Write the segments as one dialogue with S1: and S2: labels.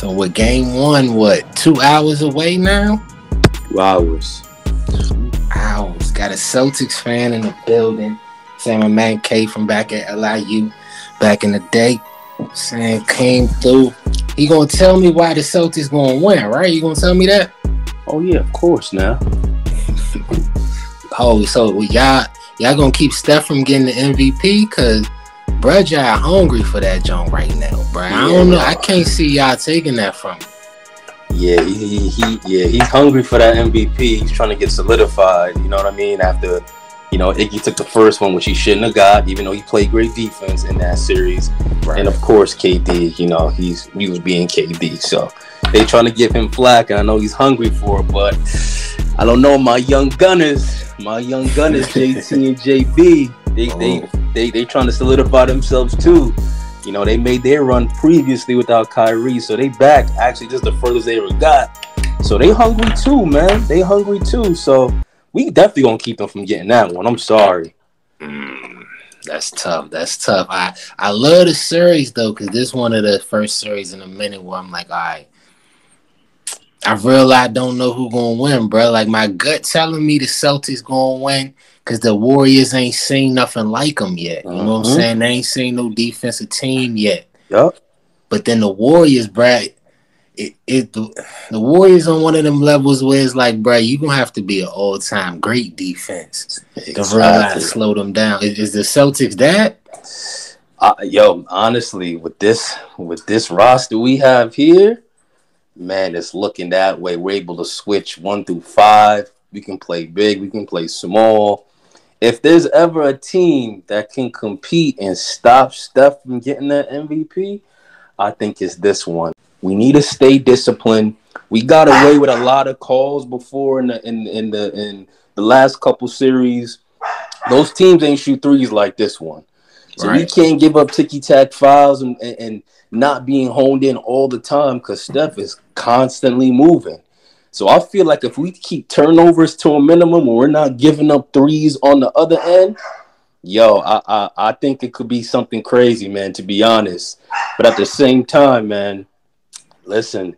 S1: So with game one, what, 2 hours away now?
S2: 2 hours.
S1: 2 hours. Got a Celtics fan in the building. Saying my man K from back at LIU back in the day. Saying came through. He gonna tell me why the Celtics gonna win, right? You gonna tell me that?
S2: Oh yeah, of course now.
S1: Oh, so y'all gonna keep Steph from getting the MVP? Cause bruh, y'all hungry for that joint right now, bruh. I don't know. I can't see y'all taking that from him.
S2: Yeah, he's hungry for that MVP. He's trying to get solidified. You know what I mean? After, Iggy took the first one, which he shouldn't have got, even though he played great defense in that series. Right. And of course, KD, he was being KD. So they trying to give him flack, and I know he's hungry for it, but I don't know. My young gunners, JT and JB, they trying to solidify themselves too. They made their run previously without Kyrie, so they back actually just the furthest they ever got. So they hungry too, man. They hungry too. So we definitely gonna keep them from getting that one. I'm sorry.
S1: That's tough. I love the series though, because this is one of the first series in a minute where I'm like, all right, I realize I don't know who gonna win, bro. Like my gut telling me the Celtics gonna win. Because the Warriors ain't seen nothing like them yet. You know what I'm saying? They ain't seen no defensive team yet.
S2: Yep.
S1: But then the Warriors, bruh, the Warriors on one of them levels where it's like, bruh, you going to have to be an all-time great defense to realize slow them down. Is the Celtics that?
S2: Honestly, with this roster we have here, man, it's looking that way. We're able to switch 1 through 5. We can play big. We can play small. If there's ever a team that can compete and stop Steph from getting that MVP, I think it's this one. We need to stay disciplined. We got away with a lot of calls before in the last couple series. Those teams ain't shoot threes like this one. So we can't give up ticky-tack fouls and not being honed in all the time because Steph is constantly moving. So I feel like if we keep turnovers to a minimum and we're not giving up threes on the other end, I think it could be something crazy, man, to be honest. But at the same time, man, listen,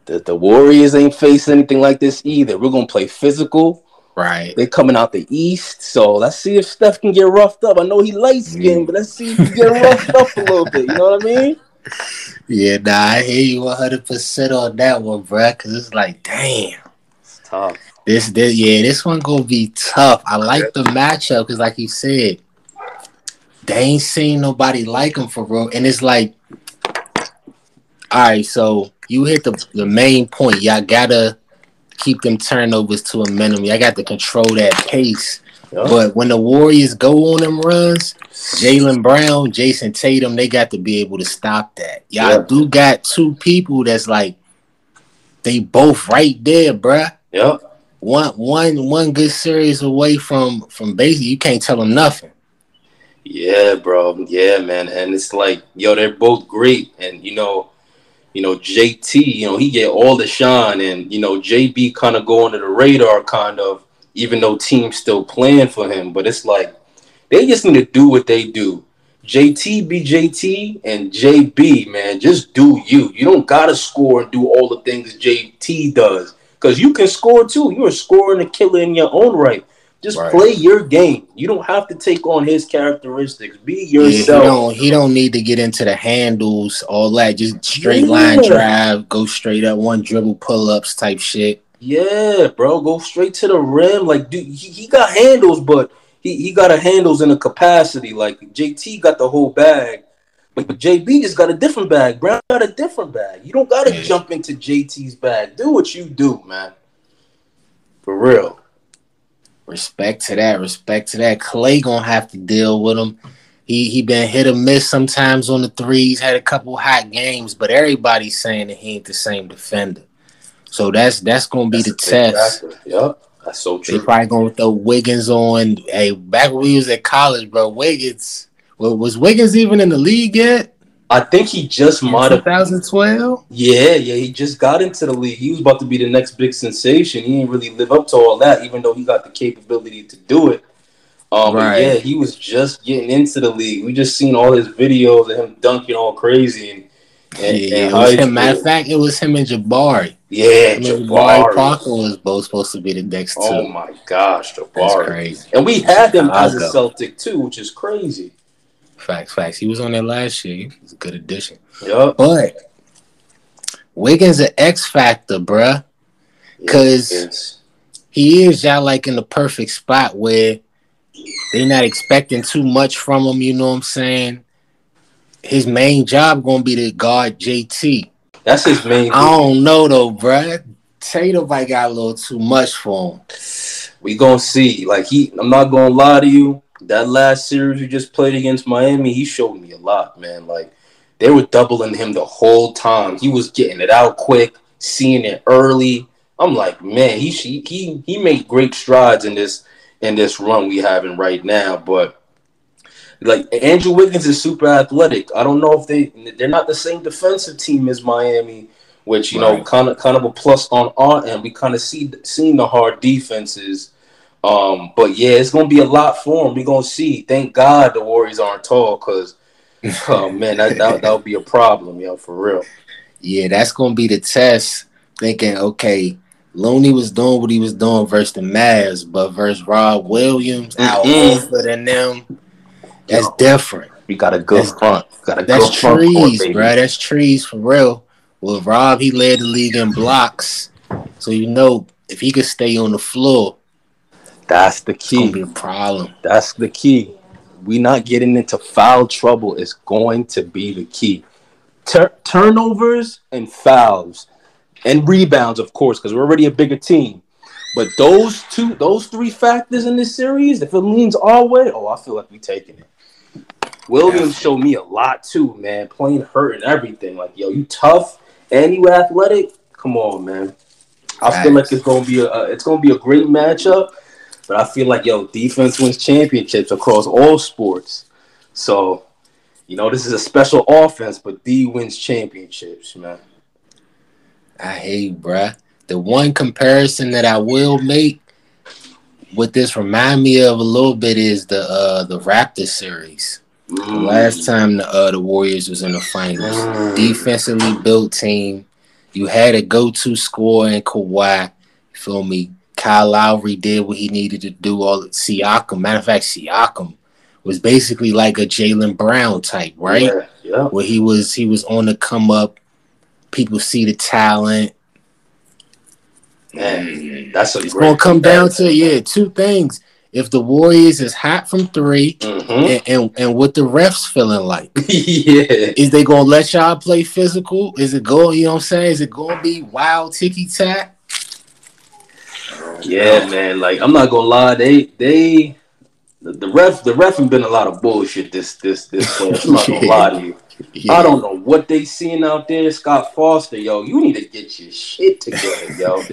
S2: the Warriors ain't facing anything like this either. We're going to play physical.
S1: Right.
S2: They're coming out the East. So let's see if Steph can get roughed up. I know he light-skinned, but let's see if he can get roughed up a little bit. You know what I mean?
S1: Yeah, I hear you 100% on that one, bruh, because it's like, damn.
S2: It's tough.
S1: This one gonna be tough. I like the matchup because, like you said, they ain't seen nobody like them for real. And it's like, all right, so you hit the main point. Y'all gotta keep them turnovers to a minimum. Y'all got to control that pace. Yep. But when the Warriors go on them runs, Jaylen Brown, Jason Tatum, they got to be able to stop that. Y'all do got two people that's like, they both right there, bruh.
S2: Yep.
S1: One good series away from basically, you can't tell them nothing.
S2: Yeah, bro. Yeah, man. And it's like, they're both great. And, JT, he get all the shine. And, JB kind of go under the radar kind of, even though teams still playing for him. But it's like, they just need to do what they do. JT be JT and JB, man, just do you. You don't got to score and do all the things JT does. Because you can score too. You're a scorer and a killer in your own right. Just play your game. You don't have to take on his characteristics. Be yourself.
S1: He don't need to get into the handles, all that. Just straight line drive, go straight up, one dribble pull-ups type shit.
S2: Yeah, bro. Go straight to the rim. Like, dude, he got handles, but he got a handles in a capacity. Like, JT got the whole bag. But JB just got a different bag. Brown got a different bag. You don't got to jump into JT's bag. Do what you do, man. For real.
S1: Respect to that. Clay gonna have to deal with him. He been hit or miss sometimes on the threes. Had a couple hot games, but everybody's saying that he ain't the same defender. So that's gonna be the test.
S2: Yep, that's so true.
S1: They probably gonna throw Wiggins on. Hey, back when we was at college, bro, Wiggins. Well, was Wiggins even in the league yet?
S2: I think he just might have.
S1: 2012?
S2: Yeah, he just got into the league. He was about to be the next big sensation. He didn't really live up to all that, even though he got the capability to do it. But yeah, he was just getting into the league. We just seen all his videos of him dunking all crazy, and in
S1: It was
S2: high
S1: him. Matter of
S2: school.
S1: fact, it was him and Jabari.
S2: Yeah,
S1: Him and Jabari
S2: Jabari.
S1: Parker was both supposed to be the next
S2: Oh
S1: two.
S2: my gosh,
S1: That's
S2: Jabari.
S1: crazy.
S2: And we
S1: From
S2: had him as a
S1: Chicago.
S2: Celtic too, which is crazy.
S1: Facts. He was on there last year. He was a good addition.
S2: Yep.
S1: But Wiggins an X factor, bruh. Because he is y'all like in the perfect spot where they not expecting too much from him, you know what I'm saying? His main job gonna be to guard JT.
S2: That's his main
S1: I don't know though, bruh. Tatum might got a little too much for him.
S2: We gonna see. Like I'm not gonna lie to you. That last series we just played against Miami, he showed me a lot, man. Like they were doubling him the whole time. He was getting it out quick, seeing it early. I'm like, man, he made great strides in this run we having right now. But like Andrew Wiggins is super athletic. I don't know if they're not the same defensive team as Miami, which kind of a plus on our end. We kind of seen the hard defenses. But yeah, it's gonna be a lot for him. We're gonna see. Thank God the Warriors aren't tall, because oh man, that would be a problem, for real.
S1: Yeah, that's gonna be the test. Thinking, okay, Looney was doing what he was doing versus the Mavs, but versus Rob Williams, Al Horford, and them, that's different.
S2: We got a good front.
S1: That's trees, bro. That's trees for real. With Rob, he led the league in blocks, so if he could stay on the floor,
S2: that's the key.
S1: It's gonna be a problem.
S2: That's the key. We not getting into foul trouble is going to be the key. Turnovers and fouls and rebounds, of course, because we're already a bigger team. But those three factors in this series, if it leans our way, I feel like we taking it. Williams showed me a lot too, man. Playing hurt and everything. Like, you tough and you athletic. Come on, man. I feel like it's gonna be a great matchup. But I feel like defense wins championships across all sports. So, this is a special offense, but D wins championships, man.
S1: I hate, bruh. The one comparison that I will make with this remind me of a little bit is the Raptors series. The last time the Warriors was in the finals. Defensively built team. You had a go-to scorer in Kawhi. You feel me? Kyle Lowry did what he needed to do. Siakam. Matter of fact, Siakam was basically like a Jaylen Brown type, right?
S2: Yeah.
S1: Where he was on the come up. People see the talent.
S2: Man, it's
S1: going to come down to two things. If the Warriors is hot from three, and what the refs feeling like. Is they going to let y'all play physical? Is it going, you know what I'm saying? Is it going to be wild ticky-tack?
S2: Yeah, man. Like, I'm not going to lie. The ref have been a lot of bullshit this play. I'm not going to lie to you. Yeah. I don't know what they seeing out there. Scott Foster, you need to get your shit together,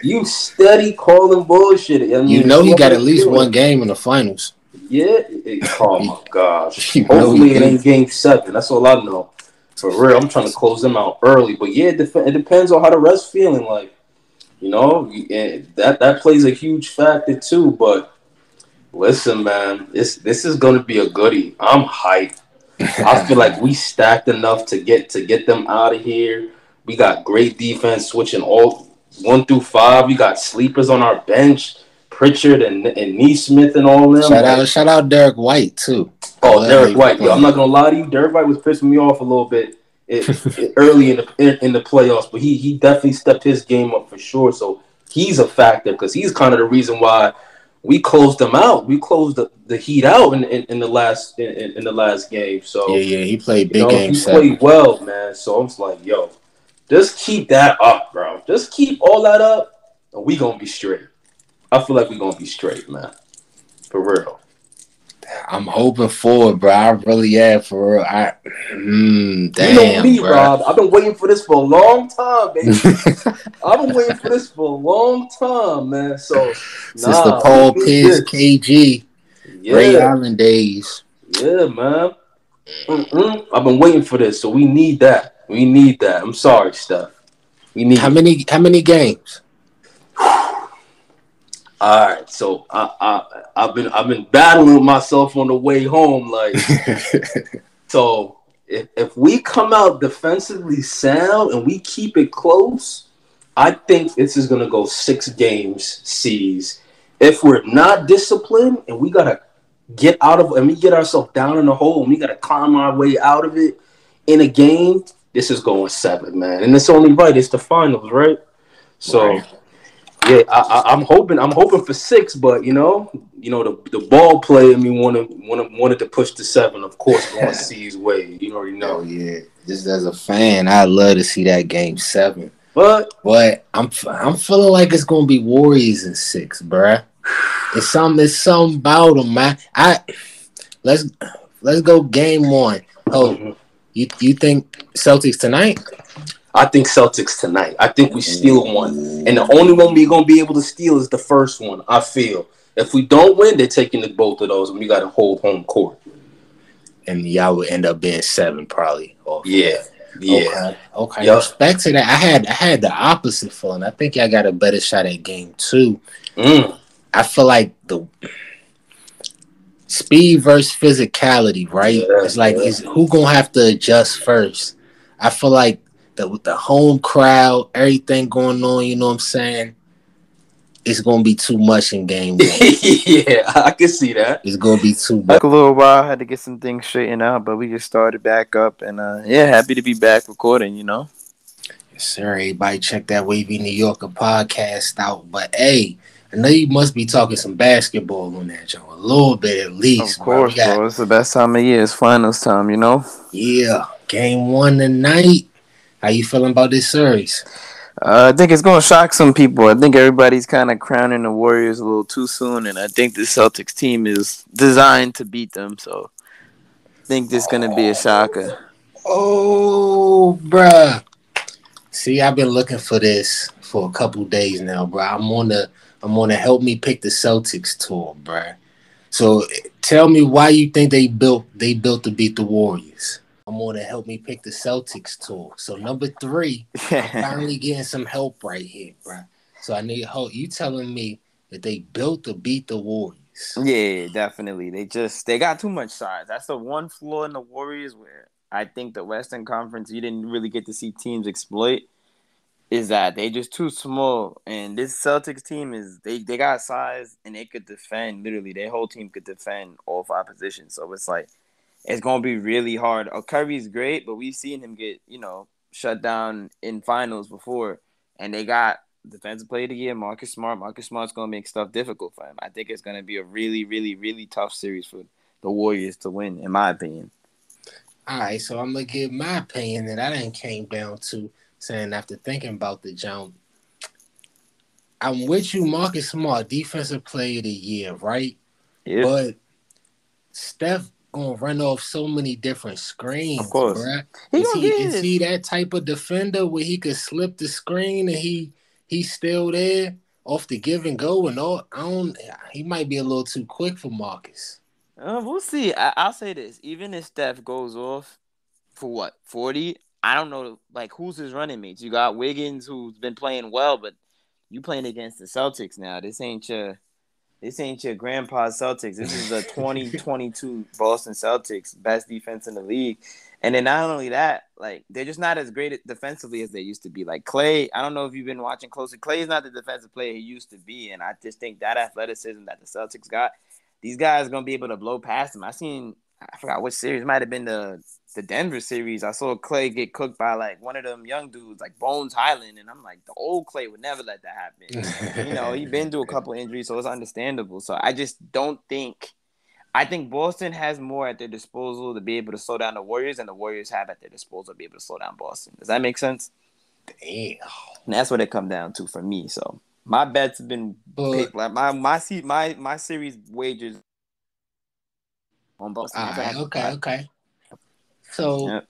S2: You steady calling bullshit. I mean,
S1: he got at least one game in the finals.
S2: Yeah. Oh my gosh. Hopefully it ain't game 7. That's all I know. For real, I'm trying to close them out early. But yeah, it depends on how the rest feeling. Like, that plays a huge factor too. But listen, man, this is gonna be a goodie. I'm hyped. I feel like we stacked enough to get them out of here. We got great defense, switching all 1 through 5. We got sleepers on our bench, Pritchard and Neesmith and all them.
S1: Shout out Derek White too.
S2: Oh, Derek White. I'm not gonna lie to you. Derek White was pissing me off a little bit early in the playoffs, but he definitely stepped his game up for sure. So he's a factor because he's kind of the reason why we closed them out. We closed the Heat out in the last game. So
S1: yeah, he played big games.
S2: He played well, man. So I'm just like, just keep that up, bro. Just keep all that up, and we gonna be straight. I feel like we gonna be straight, man. For real.
S1: I'm hoping for it, bro. I really am, for real. Damn,
S2: you know me,
S1: bro.
S2: Rob. I've been waiting for this for a long time, baby. I've been waiting for this for a long time, man. So
S1: since the Paul Pierce, KG, Ray Allen days.
S2: Yeah, man. I've been waiting for this, so we need that. I'm sorry, Steph. We need
S1: how many games?
S2: All right, so I've been battling with myself on the way home, like so. if we come out defensively sound and we keep it close, I think this is gonna go 6 games series. If we're not disciplined and we gotta get out of and we get ourselves down in the hole and we gotta climb our way out of it in a game, this is going 7, man. And it's only right. It's the finals, right? So
S1: Right.
S2: yeah, I'm hoping for 6, but the ball player in me wanted to push to 7. Of course, going C's way. You already
S1: Hell
S2: know.
S1: yeah. Just as a fan, I'd love to see that game 7.
S2: But
S1: But I'm feeling like it's gonna be Warriors in 6, bruh. It's something about them, man. Let's let's go game 1. Oh,
S2: mhm.
S1: you think Celtics tonight?
S2: I think Celtics tonight. I think we steal one, and the
S1: Ooh.
S2: only one we're gonna be able to steal is the first one. I feel if we don't win, they're taking the both of those, and we got to hold home court.
S1: And y'all would end up being 7 probably off of
S2: Yeah,
S1: that.
S2: yeah,
S1: Okay. Okay.
S2: yep.
S1: Respect to that. I had the opposite feeling. I think y'all got a better shot at game 2.
S2: Mm.
S1: I feel like the speed versus physicality, right?
S2: Yeah,
S1: It's like
S2: yeah.
S1: is who gonna have to adjust first. I feel like with the home crowd, everything going on, you know what I'm saying? It's gonna be too much in game 1.
S2: Yeah, I can see that.
S1: It's gonna be too much.
S3: Took a little while, had to get some things straightened out, but we just started back up, and yeah, happy to be back recording.
S1: Yes, sir. Everybody check that Wavy New Yorker podcast out. But hey, I know you must be talking some basketball on that, Joe. A little bit at
S3: Of
S1: least, bro. We
S3: course,
S1: got
S3: bro. It's the best time of year. It's finals time.
S1: yeah, game 1 tonight. How you feeling about this series?
S3: I think it's gonna shock some people. I think everybody's kind of crowning the Warriors a little too soon, and I think the Celtics team is designed to beat them. So I think this is gonna be a shocker.
S1: Oh, bruh. See, I've been looking for this for a couple days now, bro. I'm on the help me pick the Celtics tour, bro. So tell me why you think they built to beat the Warriors. I'm on to help me pick the Celtics tour. So number 3, I'm finally getting some help right here, bro. So I need help. You telling me that they built to beat the Warriors?
S3: Yeah, definitely. They got too much size. That's the one flaw in the Warriors where I think the Western Conference you didn't really get to see teams exploit is that they just too small. And this Celtics team they got size and they could defend literally their whole team could defend all 5 positions. So it's like it's gonna be really hard. Curry's great, but we've seen him get, shut down in finals before. And they got defensive player of the year, Marcus Smart. Marcus Smart's gonna make stuff difficult for him. I think it's gonna be a really, really, really tough series for the Warriors to win, in my opinion.
S1: All right, so I'm gonna give my opinion that I didn't came down to saying after thinking about the jump. I'm with you, Marcus Smart, defensive player of the year, right?
S3: Yeah,
S1: But Steph gonna run off so many different
S3: of
S1: screens,
S3: course.
S1: bruh.
S3: He
S1: Is
S3: gonna
S1: he
S3: get
S1: is he
S3: his.
S1: that type of defender where he could slip the screen and he's still there off the give and go and all? I don't. He might be a little too quick for Marcus.
S3: We'll see. I'll say this: even if Steph goes off for what 40, I don't know. Like who's his running mates? You got Wiggins, who's been playing well, but you playing against the Celtics now. This ain't your grandpa's Celtics. This is the 2022 Boston Celtics, best defense in the league. And then not only that, like they're just not as great defensively as they used to be. Like Clay, I don't know if you've been watching closely. Clay is not the defensive player he used to be, and I just think that athleticism that the Celtics got, these guys are gonna be able to blow past him. I forgot which series, it might have been the Denver series. I saw Clay get cooked by like one of them young dudes, like Bones Highland, and I'm like, the old Clay would never let that happen. And he been through a couple injuries, so it's understandable. So I just don't think. I think Boston has more at their disposal to be able to slow down the Warriors, and the Warriors have at their disposal to be able to slow down Boston. Does that make sense?
S1: Damn.
S3: And that's what it come down to for me. So my bets have been
S1: But
S3: picked. Like my series wagers on Boston.
S1: all
S3: That's what
S1: right,
S3: happened.
S1: okay, okay. So
S3: Yep.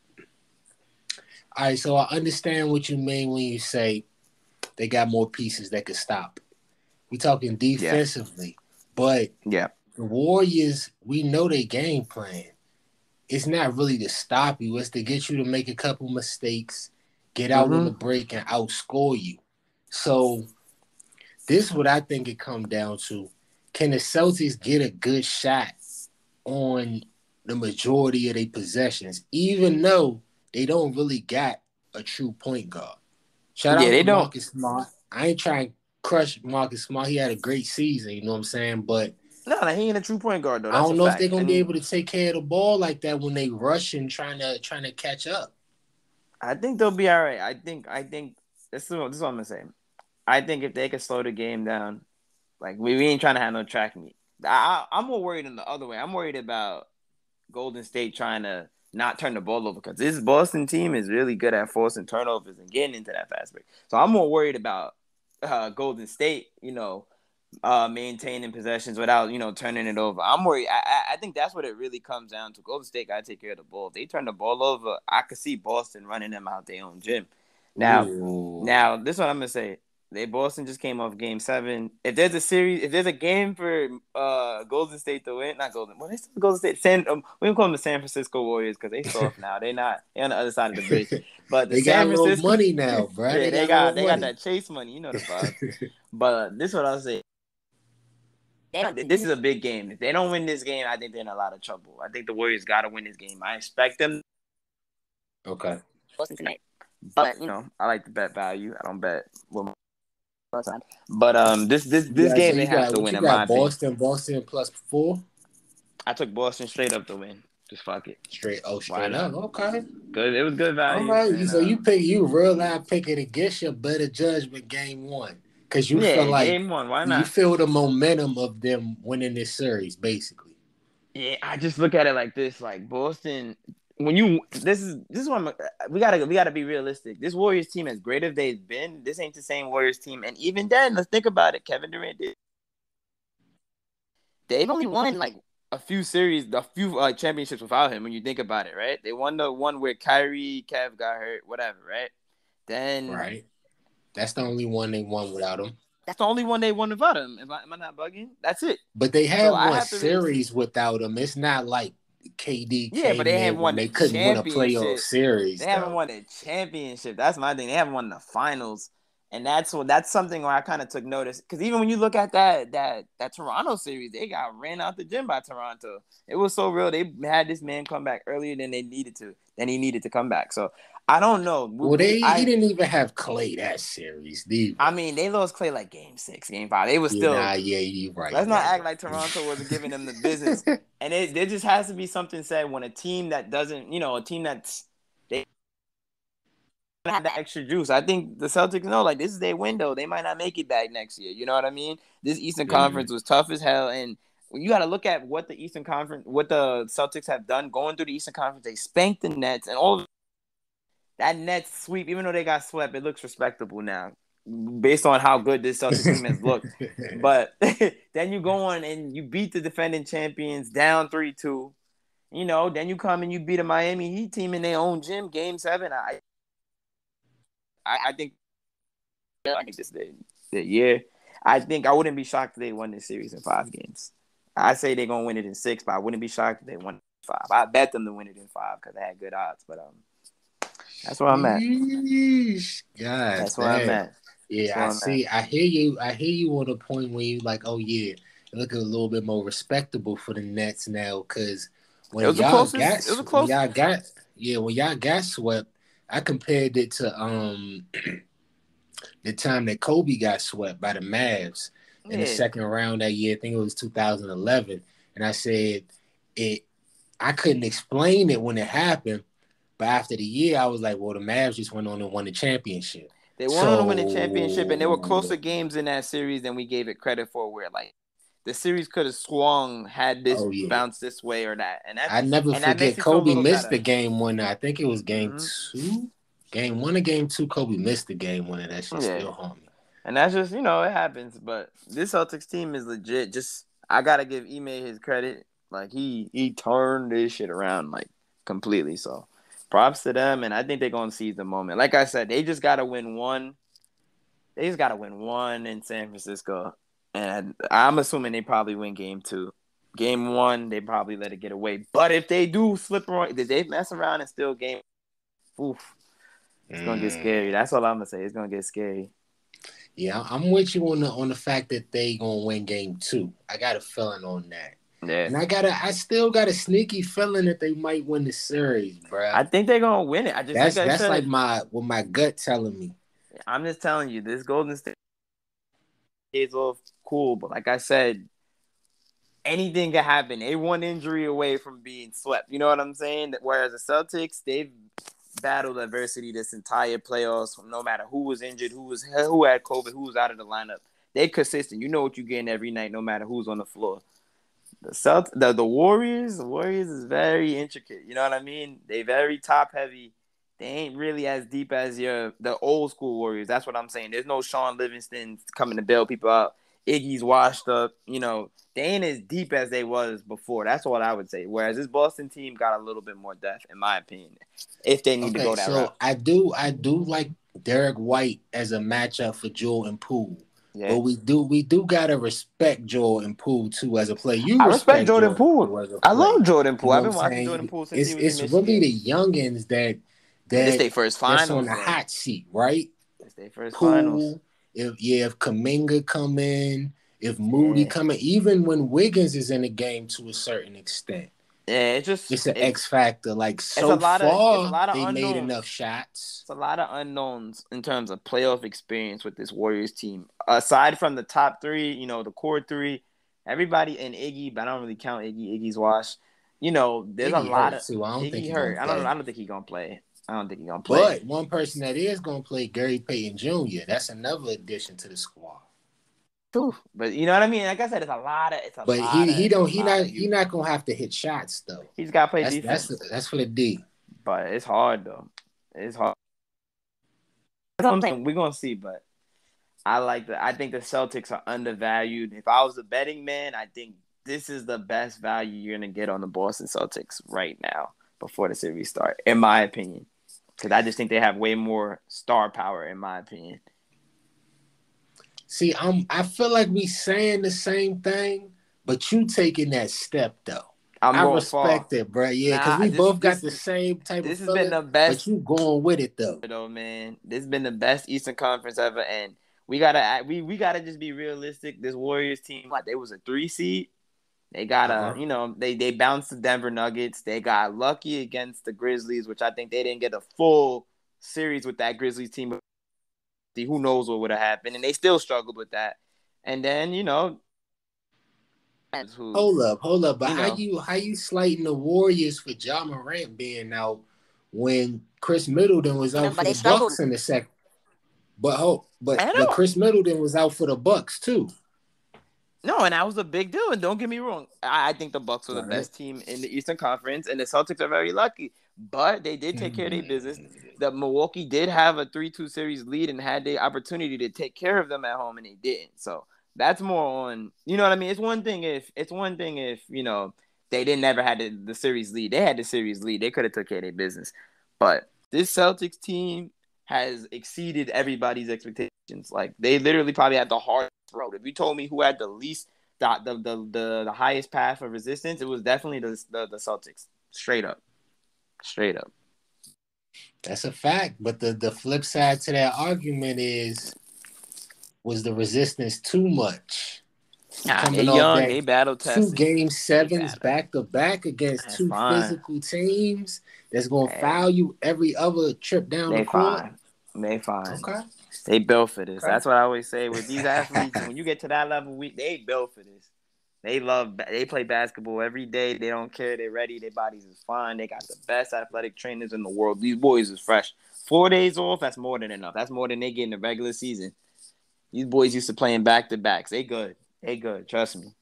S1: all right, so I understand what you mean when you say they got more pieces that could stop. We talking
S3: Yeah.
S1: defensively, but
S3: Yeah.
S1: the Warriors, we know their game plan. It's not really to stop you, it's to get you to make a couple mistakes, get out on the
S3: Mm-hmm.
S1: break, and outscore you. So this is what I think it come down to. Can the Celtics get a good shot on the majority of their possessions, even though they don't really got a true point guard. Shout
S3: Yeah,
S1: out
S3: they
S1: to
S3: don't.
S1: Marcus Smart. I ain't trying to crush Marcus Smart. He had a great season, you know what I'm saying? But
S3: No, he ain't a true point guard though.
S1: I
S3: That's a
S1: don't know if they're
S3: fact.
S1: gonna be
S3: And
S1: able to take care of the ball like that when they rush and trying to catch up.
S3: I think they'll be all right. I think this is what I'm gonna say. I think if they could slow the game down, like we ain't trying to have no track meet. I'm more worried in the other way. I'm worried about Golden State trying to not turn the ball over because this Boston team is really good at forcing turnovers and getting into that fast break. So I'm more worried about Golden State, maintaining possessions without turning it over. I'm worried. I think that's what it really comes down to. Golden State got to take care of the ball. If they turn the ball over, I could see Boston running them out their own gym. Now,
S1: Ooh.
S3: now this is what I'm gonna say. Boston just came off Game 7. If there's a game for Golden State to win, not Golden. Well, they still Golden State. We can call them the San Francisco Warriors because they soft now. They're not. They're on the other side of the bridge. But the
S1: They got
S3: San
S1: a little
S3: Francisco,
S1: money now, bro.
S3: yeah,
S1: They
S3: they
S1: got a
S3: got
S1: little
S3: they got
S1: money.
S3: that chase money. You know the vibes. But this is what I'll say. This is a big game. If they don't win this game, I think they're in a lot of trouble. I think the Warriors got to win this game. I expect them.
S1: Okay.
S3: Boston tonight. But I like to bet value. I don't bet with my side. But this
S1: Yeah, so
S3: game they
S1: you
S3: have
S1: got
S3: to
S1: what
S3: win
S1: you
S3: in my
S1: got?
S3: opinion.
S1: Boston +4.
S3: I took Boston straight up to win. Just fuck it.
S1: Straight
S3: Why not?
S1: up. Okay.
S3: Good. It was good
S1: All
S3: value.
S1: right.
S3: And
S1: So you real life picking against your better judgment game 1 because you feel
S3: yeah,
S1: like
S3: game 1. Why
S1: you
S3: not?
S1: feel the momentum of them winning this series, basically.
S3: Yeah, I just look at it like this: like Boston. This is what we gotta be realistic. This Warriors team, as great as they've been, this ain't the same Warriors team. And even then, let's think about it. Kevin Durant they've only won like a few championships without him. When you think about it, right? They won the one where Kyrie, Kev got hurt, whatever, right? Then
S1: Right. That's the only one they won without him.
S3: that's the only one they won without him. Am I not bugging? That's it.
S1: But they
S3: So
S1: have
S3: I
S1: won
S3: have to really
S1: series without him. It's not like KD
S3: yeah, but
S1: came
S3: they
S1: there
S3: haven't
S1: when
S3: won
S1: they
S3: the
S1: couldn't win a playoff
S3: championship.
S1: series,
S3: They haven't
S1: though.
S3: won a championship. That's my thing. They haven't won the finals, and that's something where I kind of took notice because even when you look at that Toronto series, they got ran out the gym by Toronto. It was so real. They had this man come back earlier than they needed to. Then he needed to come back. So I don't know.
S1: Well, he didn't even have Clay that series, either.
S3: I mean, they lost Clay like Game 6, Game 5. They was
S1: Yeah,
S3: still.
S1: you're right.
S3: Let's not act like Toronto wasn't giving them the business. And there just has to be something said when a team that doesn't, a team that's they have that extra juice. I think the Celtics know like this is their window. They might not make it back next year. You know what I mean? This Eastern Conference was tough as hell, and you got to look at what the Celtics have done going through the Eastern Conference. They spanked the Nets, and all that Nets sweep. Even though they got swept, it looks respectable now, based on how good this Celtics team has looked. But then you go on and you beat the defending champions down 3-2. Then you come and you beat a Miami Heat team in their own gym, Game 7. I think this the year. I think I wouldn't be shocked if they won this series in 5 games. I say they're gonna win it in 6, but I wouldn't be shocked if they won it in 5. I bet them to win it in 5 because they had good odds. But that's where I'm at.
S1: God,
S3: that's where I'm at.
S1: Yeah, I see. I hear you. I hear you on the point where you like, oh yeah, look a little bit more respectable for the Nets now because when y'all got swept, I compared it to the time that Kobe got swept by the Mavs in the second round that year. I think it was 2011, and I said I couldn't explain it when it happened, but after the year, I was like, well, the Mavs just went on and won the championship.
S3: They went on to win the championship, and there were closer games in that series than we gave it credit for. Where like the series could have swung had this bounced this way or that. And
S1: I never forget Kobe missed the game winner. I think it was game 2, game 1 or game 2. Kobe missed the game winner. That shit still haunt me.
S3: And that's just it happens. But this Celtics team is legit. Just I gotta give Ime his credit. Like he turned this shit around like completely. So. Props to them, and I think they're going to seize the moment. Like I said, they just got to win one. They just got to win one in San Francisco, and I'm assuming they probably win Game 2. Game 1, they probably let it get away. But if they do slip around, if they mess around and still game, it's going to get scary. That's all I'm going to say. It's going to get scary.
S1: Yeah, I'm with you on the fact that they going to win Game 2. I got a feeling on that.
S3: Yeah.
S1: And I still got a sneaky feeling that they might win the series, bruh.
S3: I think they're gonna win it. I just like I
S1: That's like
S3: said,
S1: my gut telling me.
S3: I'm just telling you, this Golden State is all cool, but like I said, anything can happen. They one injury away from being swept. You know what I'm saying? Whereas the Celtics, they've battled adversity this entire playoffs. No matter who was injured, who had COVID, who was out of the lineup, they consistent. You know what you're getting every night, no matter who's on the floor. The Warriors is very intricate. You know what I mean? They very top heavy. They ain't really as deep as the old school Warriors. That's what I'm saying. There's no Sean Livingston coming to bail people out. Iggy's washed up. You know, they ain't as deep as they was before. That's what I would say. Whereas this Boston team got a little bit more depth, in my opinion, if they need to
S1: Okay,
S3: go that route.
S1: so I do like Derek White as a matchup for Joel and Poole.
S3: Yeah.
S1: But we do gotta respect Joel and Poole too as a player. You
S3: I respect
S1: respect
S3: Jordan
S1: Jordan
S3: Poole.
S1: Poole as a
S3: I
S1: player.
S3: love Jordan
S1: You
S3: Poole.
S1: know
S3: I've
S1: what I'm
S3: been watching Jordan
S1: saying?
S3: Poole since he was in
S1: It's really
S3: Michigan.
S1: the youngins
S3: But this
S1: that
S3: their first
S1: that's on
S3: finals,
S1: the
S3: though.
S1: hot seat, right?
S3: It's their first finals.
S1: Poole, if Kuminga come in, if Moody
S3: Yeah.
S1: come in, even when Wiggins is in the game to a certain extent.
S3: Yeah,
S1: It's an X factor. Like
S3: it's
S1: so
S3: a lot
S1: far,
S3: of
S1: they made
S3: unknowns.
S1: enough shots.
S3: It's a lot of unknowns in terms of playoff experience with this Warriors team. Aside from the top three, you know, the core three, everybody and Iggy, but I don't really count Iggy. Iggy's washed. You know, there's a
S1: Iggy
S3: lot
S1: hurt
S3: of
S1: too. I don't think
S3: Iggy
S1: he's gonna
S3: hurt. I don't
S1: play.
S3: think he's gonna play. I don't think he's gonna play.
S1: But one person that is gonna play, Gary Payton Jr. That's another addition to the squad.
S3: But you know what I mean? Like I said,
S1: But he not gonna have to hit shots though.
S3: He's got to play defense.
S1: That's for the D.
S3: But it's hard though. It's hard. That's what I'm saying. We're gonna see, but I think the Celtics are undervalued. If I was a betting man, I think this is the best value you're gonna get on the Boston Celtics right now before the series start, in my opinion. Because I just think they have way more star power, in my opinion.
S1: See, I feel like we saying the same thing, but you taking that step though. I respect it, bro. Yeah, because we both got the same type of feeling. This has been the best. But you going with it though,
S3: man. This has been the best Eastern Conference ever, and we gotta just be realistic. This Warriors team, like, they was a 3 seed. They got they bounced the Denver Nuggets. They got lucky against the Grizzlies, which I think they didn't get a full series with that Grizzlies team. Who knows what would have happened, and they still struggled with that. And then
S1: hold up. But how you slighting the Warriors for Ja Morant being out when Chris Middleton was out for the Bucks in the second? But Chris Middleton was out for the Bucks too.
S3: No, and that was a big deal. And don't get me wrong, I think the Bucks are the best team in the Eastern Conference, and the Celtics are very lucky. But they did take care of their business. The Milwaukee did have a 3-2 series lead and had the opportunity to take care of them at home, and they didn't. So that's more on, you know what I mean? It's one thing if they didn't never had the series lead. They had the series lead. They could have took care of their business. But this Celtics team has exceeded everybody's expectations. Like, they literally probably had the hardest road. If you told me who had the least the highest path of resistance, it was definitely the Celtics. Straight up.
S1: That's a fact. But the flip side to that argument was the resistance too much?
S3: Coming off they battle tested.
S1: 2 game 7s back to back against two physical teams that's gonna foul you every other trip down the court.
S3: They fine.
S1: Okay.
S3: They built for this. Okay. That's what I always say with these athletes. When you get to that level, they built for this. They play basketball every day. They don't care. They're ready. Their bodies is fine. They got the best athletic trainers in the world. These boys is fresh. 4 days off, that's more than enough. That's more than they get in the regular season. These boys used to playing back-to-backs. They good. Trust me.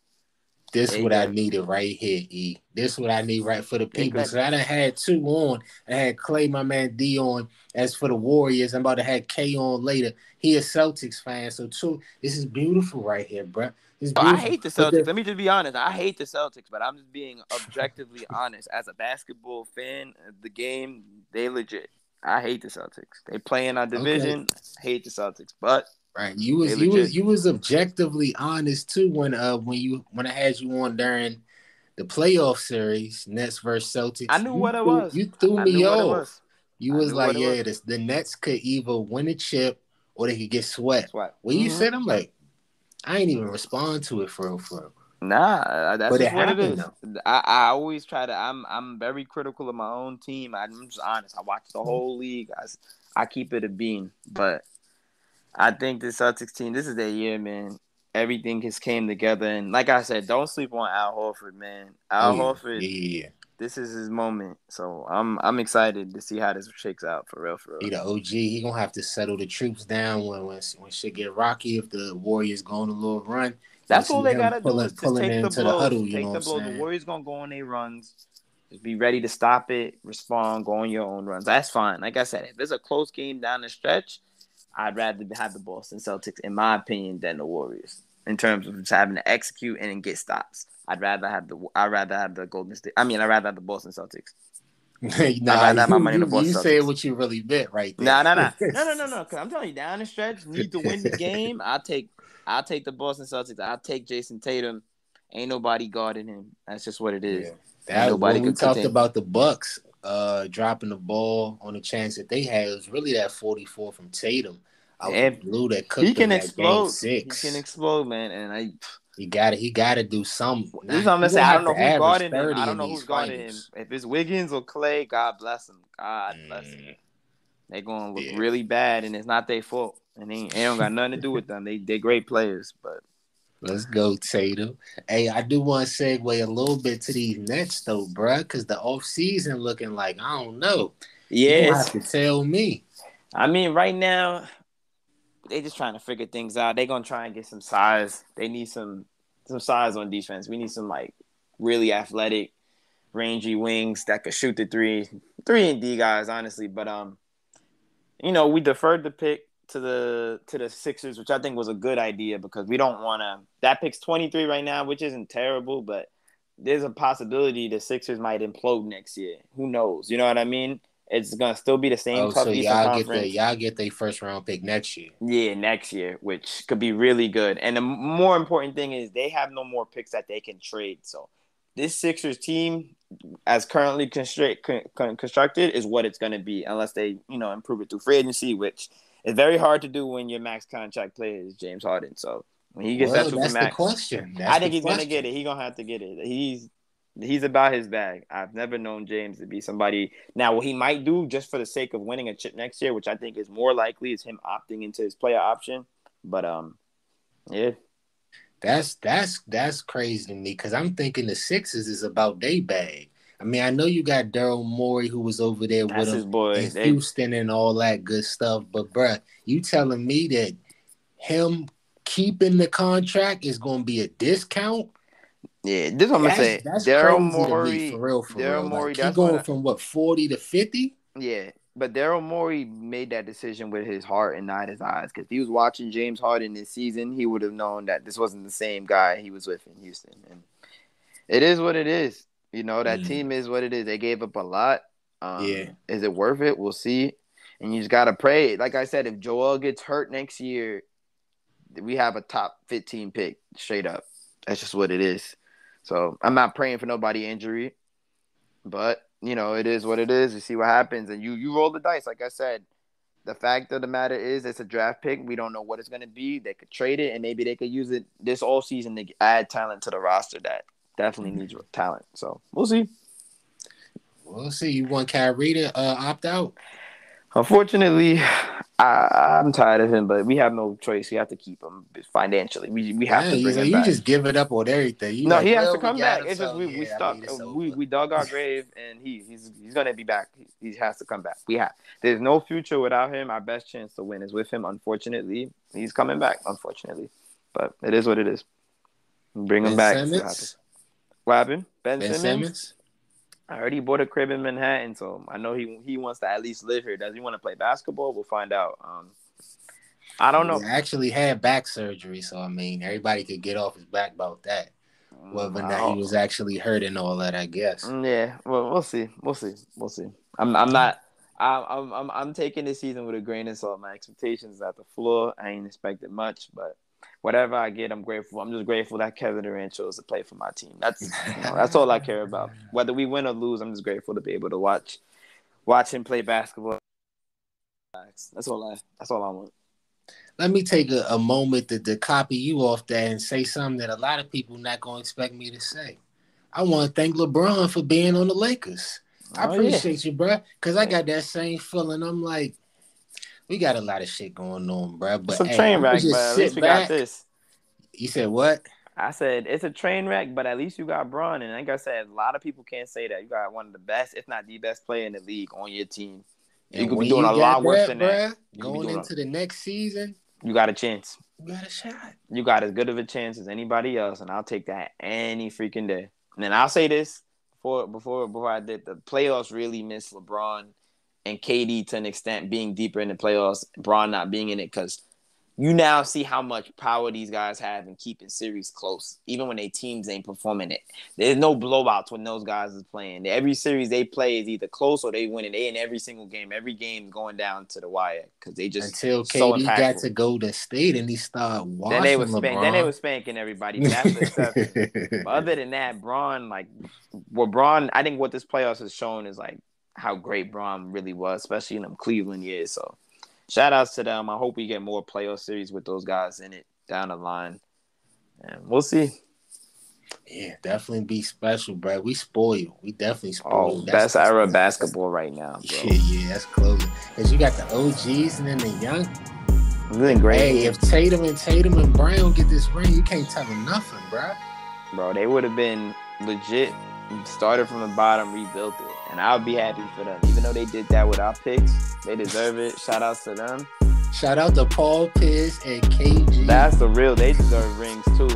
S1: This is what I needed right here, E. This is what I need right for the people. So I done had 2 on. I had Clay, my man D, on. As for the Warriors, I'm about to have K on later. He a Celtics fan, so 2. This is beautiful right here, bro.
S3: I hate the Celtics. Let me just be honest. I hate the Celtics, but I'm just being objectively honest. As a basketball fan of the game, they legit. I hate the Celtics. They play in our division. Okay. I hate the Celtics, but
S1: right. You was objectively honest too when I had you on during the playoff series, Nets versus Celtics.
S3: I knew what it was.
S1: You threw me off. You was like, the Nets could either win a chip or they could get swept. When you said, I'm like, I ain't even respond to it for real.
S3: Nah, that's
S1: But it
S3: just what it
S1: happened
S3: is.
S1: though.
S3: I always try to. I'm very critical of my own team. I'm just honest. I watch the whole league. I keep it a bean. But I think the Celtics team. This is their year, man. Everything has came together, and like I said, don't sleep on Al Horford, man.
S1: Oh
S3: Al
S1: yeah,
S3: Horford.
S1: yeah, yeah, yeah.
S3: This is his moment. So I'm excited to see how this shakes out for real, for
S1: He
S3: real.
S1: the OG. He gonna have to settle the troops down when shit get rocky. If the Warriors go on a little run, you'll
S3: That's all
S1: see
S3: they
S1: him
S3: gotta do
S1: pulling
S3: is just
S1: pulling it
S3: take the
S1: into the
S3: blows.
S1: huddle. You know
S3: Take
S1: what
S3: the
S1: I'm
S3: blows. The
S1: saying?
S3: Warriors gonna go on their runs. Just be ready to stop it, respond, go on your own runs. That's fine. Like I said, if it's a close game down the stretch, I'd rather have the Boston Celtics, in my opinion, than the Warriors in terms of just having to execute and then get stops. I'd rather have the Golden State. I mean, I'd rather have the Boston Celtics. I'd
S1: Nah,
S3: rather have my
S1: you
S3: money on the
S1: you you
S3: Boston
S1: said
S3: Celtics.
S1: what you really meant right there.
S3: Nah, nah, nah, no, no, no, no. Because I'm telling you, down the stretch, need to win the game. I'll take the Boston Celtics. I'll take Jason Tatum. Ain't nobody guarding him. That's just what it is.
S1: Yeah,
S3: Ain't
S1: that
S3: nobody
S1: when we
S3: could
S1: talked
S3: contain.
S1: about the Bucks dropping the ball on the chance that they had, it was really that 44 from Tatum out the
S3: And
S1: blue that
S3: he
S1: cooked them
S3: can
S1: that game
S3: explode. He can
S1: 6.
S3: explode, man. And
S1: He gotta do some.
S3: this is
S1: Not
S3: what I'm gonna
S1: he
S3: say.
S1: gonna
S3: I
S1: have
S3: don't know
S1: to
S3: who's
S1: average
S3: guarding him. I
S1: 30
S3: don't
S1: in
S3: know
S1: these
S3: who's guarding him.
S1: finals.
S3: If it's Wiggins or Clay, God bless him. God bless him.
S1: Mm,
S3: They're gonna look
S1: yeah.
S3: really bad, and it's not their fault. And they don't got nothing to do with them. They're great players, but
S1: Let's go, Tatum. Hey, I do want to segue a little bit to these Nets, though, bruh, because the offseason looking like, I don't know. You going to have
S3: yes.
S1: to tell me.
S3: I mean, right now they just trying to figure things out. They're gonna try and get some size. They need some size on defense. We need some like really athletic, rangy wings that could shoot the three and D guys, honestly. But we deferred the pick to the Sixers, which I think was a good idea because we don't want to. That pick's 23 right now, which isn't terrible, but there's a possibility the Sixers might implode next year. Who knows? You know what I mean? It's gonna still be the same
S1: Oh, so
S3: tough Eastern Conference.
S1: y'all get their first round pick next year.
S3: Yeah, next year, which could be really good. And the more important thing is they have no more picks that they can trade. So this Sixers team, as currently constructed, is what it's going to be, unless they improve it through free agency, which is very hard to do when your max contract player is James Harden. So when he gets that
S1: Well,
S3: super
S1: that's the
S3: max,
S1: question. That's
S3: I
S1: the
S3: think he's gonna get
S1: question.
S3: it. He's gonna have to get it. He's about his bag. I've never known James to be somebody. Now, what he might do just for the sake of winning a chip next year, which I think is more likely, is him opting into his player option. But yeah,
S1: That's crazy to me because I'm thinking the Sixers is about their bag. I mean, I know you got Daryl Morey who was over there with
S3: that's his
S1: him
S3: boy.
S1: in Houston and all that good stuff, but bruh, you telling me that him keeping the contract is going to be a discount?
S3: This is what I'm gonna
S1: That's
S3: say.
S1: that's crazy to me, for real, for
S3: Daryl
S1: real.
S3: Morey.
S1: Like he
S3: That's
S1: going
S3: what.
S1: from what 40 to 50?
S3: Yeah, but Daryl Morey made that decision with his heart and not his eyes. Because if he was watching James Harden this season, he would have known that this wasn't the same guy he was with in Houston. And it is what it is. That
S1: Mm,
S3: team is what it is. They gave up a lot.
S1: yeah,
S3: Is it worth it? We'll see. And you just gotta pray. Like I said, if Joel gets hurt next year, we have a top 15 pick straight up. That's just what it is. So I'm not praying for nobody injury, but it is what it is. You see what happens, and you roll the dice. Like I said, the fact of the matter is it's a draft pick. We don't know what it's going to be. They could trade it, and maybe they could use it this all season to add talent to the roster that definitely needs talent. So we'll see.
S1: we'll see. You want Kyrie to opt out?
S3: Unfortunately, I'm tired of him, but we have no choice. We have to keep him financially. We have
S1: Damn,
S3: to bring him
S1: you
S3: back.
S1: just give it up on everything. You
S3: No,
S1: like,
S3: he has to
S1: well, we
S3: come
S1: got
S3: back.
S1: him,
S3: It's just
S1: so
S3: we
S1: yeah. I mean,
S3: stuck.
S1: it's
S3: We
S1: over.
S3: we dug our grave, and he's gonna be back. He has to come back. There's no future without him. Our best chance to win is with him. Unfortunately, he's coming back. Unfortunately, but it is what it is. Bring him
S1: Ben
S3: back and see what happens.
S1: Simmons.
S3: What happened? Ben
S1: Ben
S3: Simmons.
S1: Simmons.
S3: I already bought a crib in Manhattan, so I know he wants to at least live here. Does he want to play basketball? We'll find out. I don't
S1: He
S3: know.
S1: actually had back surgery, so I mean, everybody could get off his back about that. Whether or not he was actually hurt and all that, I guess.
S3: Yeah, well, we'll see. We'll see. I'm not. I'm taking this season with a grain of salt. My expectations at the floor. I ain't expected much, but whatever I get, I'm grateful. I'm just grateful that Kevin Durant chose to play for my team. That's all I care about. Whether we win or lose, I'm just grateful to be able to watch him play basketball. That's all I want.
S1: let me take a moment to copy you off that and say something that a lot of people not gonna expect me to say. I want to thank LeBron for being on the Lakers. I
S3: Oh yeah,
S1: appreciate you, bro, because I got that same feeling. I'm like, we got a lot of shit going on, bro.
S3: it's
S1: But
S3: a
S1: hey,
S3: train
S1: I'm gonna
S3: wreck, but
S1: just
S3: at least
S1: sit
S3: we got
S1: back.
S3: this.
S1: You said what?
S3: I said it's a train wreck, but at least you got Braun, and like I said, a lot of people can't say that. You got one of the best, if not the best player in the league on your team. You
S1: And
S3: could be
S1: when
S3: doing
S1: you
S3: a
S1: got
S3: lot worse
S1: that,
S3: than that.
S1: bro,
S3: You could be
S1: going
S3: doing
S1: into the next season,
S3: you got a chance.
S1: you got a shot.
S3: You got as good of a chance as anybody else, and I'll take that any freaking day. And then I'll say this before I did, the playoffs really miss LeBron and KD to an extent being deeper in the playoffs, Braun not being in it, because you now see how much power these guys have in keeping series close, even when their teams ain't performing it. There's no blowouts when those guys is playing. Every series they play is either close or they win it. They in every single game. Every game going down to the wire because they just
S1: Until
S3: so
S1: KD got
S3: impactful.
S1: to go to state and he started
S3: Then they
S1: washing
S3: was then they
S1: LeBron.
S3: was spanking everybody, but that's the exception. But other than that, Braun, Braun, I think what this playoffs has shown is like how great Braun really was, especially in them Cleveland years. So shout outs to them. I hope we get more playoff series with those guys in it down the line. And we'll see.
S1: Yeah, definitely be special, bro. We spoiled. We definitely
S3: Oh,
S1: spoiled.
S3: best era of basketball right now, bro.
S1: Yeah, that's close. Because you got the OGs and then the young.
S3: Really great.
S1: Hey, if Tatum and Brown get this ring, you can't tell them nothing, bro.
S3: Bro, they would have been legit, started from the bottom, rebuilt it. And I would be happy for them. Even though they did that with our picks, they deserve it. Shout outs to them.
S1: Shout out to Paul Pierce and KG.
S3: That's the real. They deserve rings too.